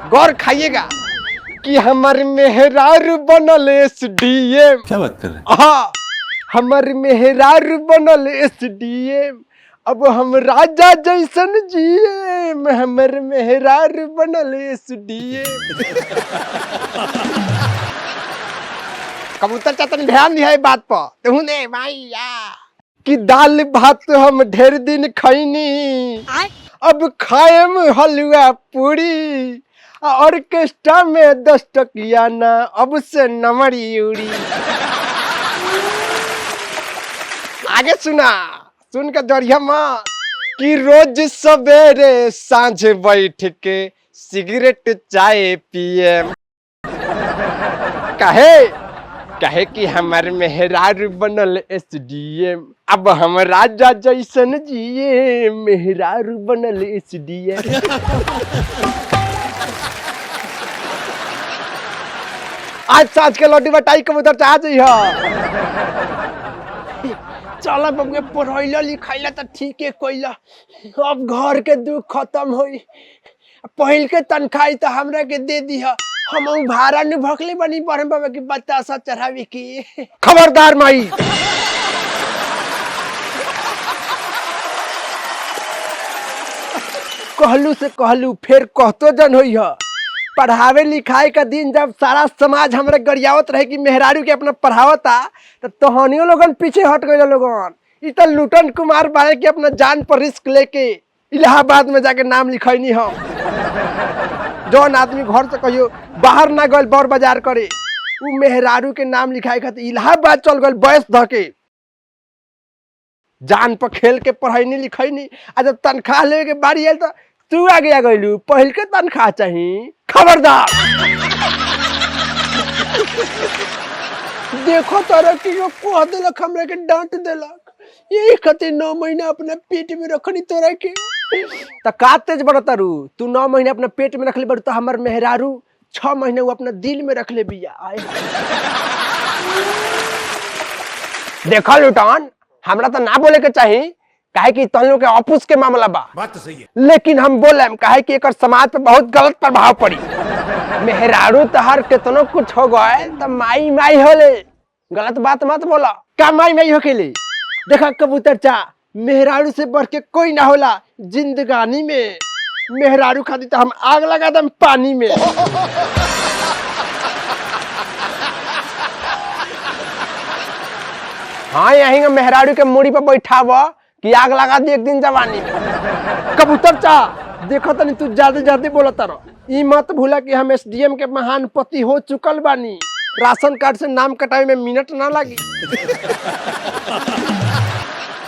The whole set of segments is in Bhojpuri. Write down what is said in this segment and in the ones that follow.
गौर खाइएगा कि हमार मेहरारू बनल एसडीएम। क्या बात कर रहे हैं? हाँ, हमार मेहरारू बनल एसडीएम। अब हम राजा जैसन जिए, हमर मेहरारू बनल एसडीएम। कबूतर चातन ध्यान दिया बात पर तू ने भैया कि दाल भात हम ढेर दिन खैनी, अब खाएम हलवा पूरी। ऑर्केस्ट्रा में 10 टकिया ना, अब से नमरी उड़ी। आगे सुना, सुन के डरिया मत कि रोज सवेरे सांझ बैठ के सिगरेट चाय पिए। कहे कि हमार मेहरारू बनल एसडीएम। अब हम राजा जैसन जिए, मेहरारू बनल एसडीएम। आज सांझ के लड्डू बटाई कबूतर चाह जइह। चल बबुआ पढ़ैला लिखैला त ठीके कइला, अब घर के दुख खत्म होई। पहिल के तनखाही त हमरा के दे दिह, हम भाड़ा न भखले बनी बरम बाबा की बतासा चढ़ावे की। खबरदार माई। कहलू से कहलू फिर कहतो जन होई ह। पढ़ावे लिखाए का दिन जब सारा समाज हमरे गरियावत रहे कि मेहरारू के अपना पढ़ावता, तो तोहनियों लोगन पीछे हट गए लोगन। इ त लुटन कुमार बारे के अपना जान पर रिस्क लेके इलाहाबाद में जाके नाम लिखैनी हम। जौन आदमी घर से कहियो बाहर ना गल बड़ बाजार करे, उ मेहरारू के नाम लिखाए खातिर इलाहाबाद चल गल बयस धके। जान पर खेल के पढ़ैनी लिखैनी, आ जब तनख्वाह लेवे के बारी आयल तो तू आगे आ गइलू, पहिल के तनख्वाह चाहिए। खबरदार। देखो तारा कि यो कह देलक हमरा के डांट देलक, यही खातिर 9 महीना अपना पेट में रखनी तोरा के। त का तेज बड़तारू, तू 9 महीने अपना पेट में रखले बड़, तो हमर मेहरारू 6 महीने वो अपना दिल में रखले बिया। आए देखा लुटान, हमरा तो ना बोले के चाही, काहे कि तन लोग के ऑफिस के मामला बा। बात तो सही है, लेकिन हम बोले काहे कि एकर समाज पे बहुत गलत प्रभाव पड़ी। मेहरारू तहार केतनो कुछ हो गए तो माई माई होले, गलत बात मत बोला। का माई माई होकेले? देखा कबूतर चा, मेहरारू से बढ़ के कोई ना होला जिंदगानी में। मेहरारू खातिर तो हम आग लगा दम पानी में। हाँ, यही मेहरारू के मुड़ी पर बैठाव कि आग लगा दी एक दिन जवानी में। कबूतर चा, देखो तनी तू ज्यादा बोलत रह। ई मत भूला कि हम एसडीएम के महान पति हो चुकल बानी। राशन कार्ड से नाम कटावे में मिनट ना लगी।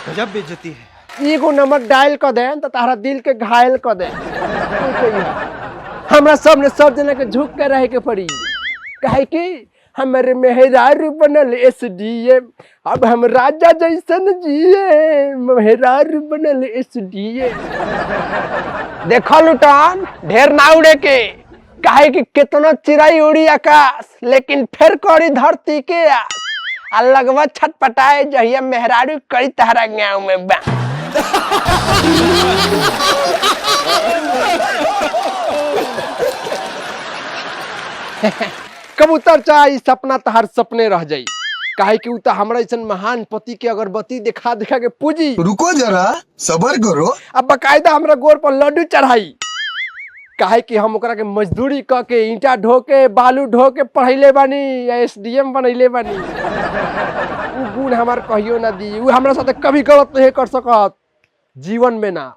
गजब बेइज्जती है। एगो नंबर डायल कर दे तो तारा दिल के घायल कर दे। हमरा सब ने सब जना के झुक के रहे के पड़ी, काहे कि हमारे मेहरारू बनल एसडीएम। अब हम राजा जैसन जिए, मेहरारू बनल एसडीएम। देखो लुटान, ढेर ना उड़े के, काहे कि कितना चिड़ै उड़ी आकाश, लेकिन फिर करी धरती के आस। आ लगवा छटपटाए जहिया मेहरारू कई तहरा गाँव में बा। कबूतर चाहे सपना तहार सपने रह जाई, काहे कि उ त हमरा ऐसन महान पति के अगरबत्ती दिखा दिखा के पूजी। रुको जरा, सबर करो। अब बकायदा हमरा गोर पर लड्डू चढ़ाई, काहे कि हम ओकरा के मजदूरी क के ईंटा ढो के बालू ढो के पढ़ैले बानी, एसडीएम बनैले बानी। उ गुण हमार कहियो ना दी, उ हमरा साथे कभी गलत नहीं कर सकत जीवन में ना।